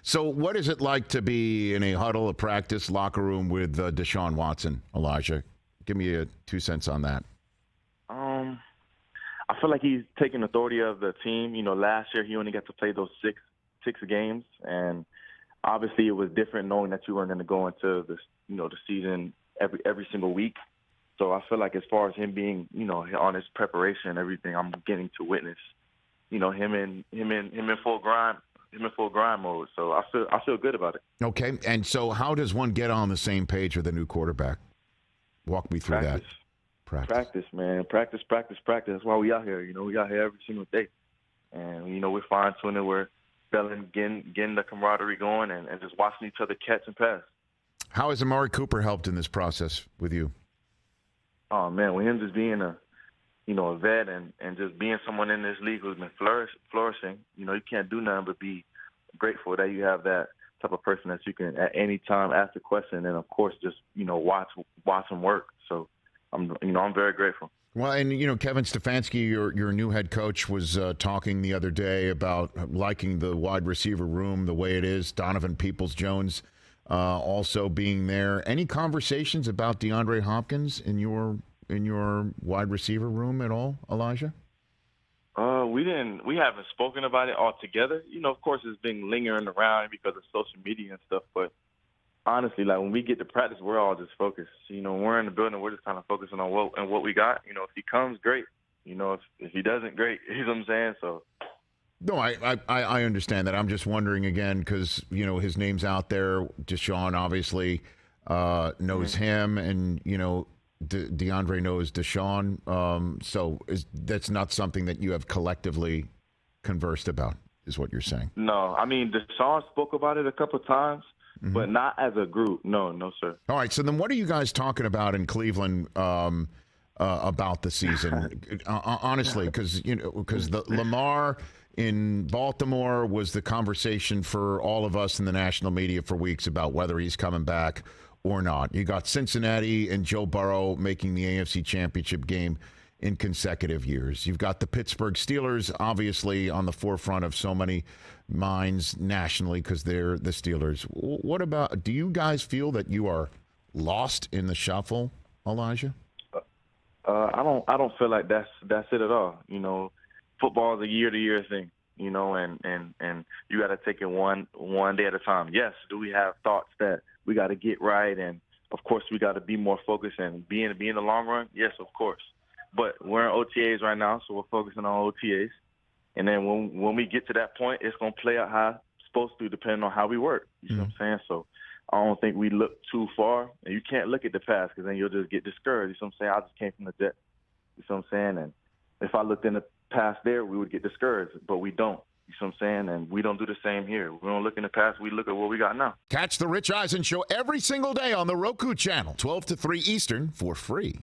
So what is it like to be in a huddle, a practice, locker room with Deshaun Watson, Elijah? Give me a 2 cents on that. I feel like he's taking authority of the team. Last year he only got to play those six games, and obviously it was different knowing that you weren't going to go into the season every single week. So I feel like as far as him being, on his preparation and everything, I'm getting to witness, him in full grind mode. So I feel good about it. Okay, and so how does one get on the same page with a new quarterback? Walk me through that. Practice, man. Practice. That's why we out here. We out here every single day. And, we're fine-tuning. We're getting the camaraderie going and just watching each other catch and pass. How has Amari Cooper helped in this process with you? Oh, man, with him just being a vet and just being someone in this league who's been flourishing, you can't do nothing but be grateful that you have that type of person that you can at any time ask a question and, of course, just, watch him work. So, I'm very grateful. Well, and, Kevin Stefanski, your new head coach, was talking the other day about liking the wide receiver room the way it is. Donovan Peoples-Jones also being there. Any conversations about DeAndre Hopkins in your wide receiver room at all, Elijah? We haven't spoken about it altogether. Of course, it's been lingering around because of social media and stuff, but honestly, like when we get to practice, we're all just focused. We're in the building, we're just kind of focusing on what we got. If he comes, great. If he doesn't, great. You know what I'm saying? So. No, I understand that. I'm just wondering again because his name's out there. Deshaun obviously knows him, and DeAndre knows Deshaun. So that's not something that you have collectively conversed about, is what you're saying? No, I mean Deshaun spoke about it a couple of times. Mm-hmm. But not as a group. No, sir. All right. So then what are you guys talking about in Cleveland about the season? Honestly, because the Lamar in Baltimore was the conversation for all of us in the national media for weeks about whether he's coming back or not. You got Cincinnati and Joe Burrow making the AFC Championship game in consecutive years. You've got the Pittsburgh Steelers, obviously, on the forefront of so many minds nationally because they're the Steelers. What about, do you guys feel that you are lost in the shuffle, Elijah? I don't feel like that's it at all. Football is a year-to-year thing, and you got to take it one day at a time. Yes, do we have thoughts that we got to get right, and of course we got to be more focused and be in the long run? Yes, of course. But we're in OTAs right now, so we're focusing on OTAs. And then when we get to that point, it's going to play out how it's supposed to, depending on how we work. You know what I'm saying? So I don't think we look too far. And you can't look at the past because then you'll just get discouraged. You know what I'm saying? I just came from the Jets. You know what I'm saying? And if I looked in the past there, we would get discouraged. But we don't. You know what I'm saying? And we don't do the same here. We don't look in the past. We look at what we got now. Catch the Rich Eisen Show every single day on the Roku channel, 12 to 3 Eastern, for free.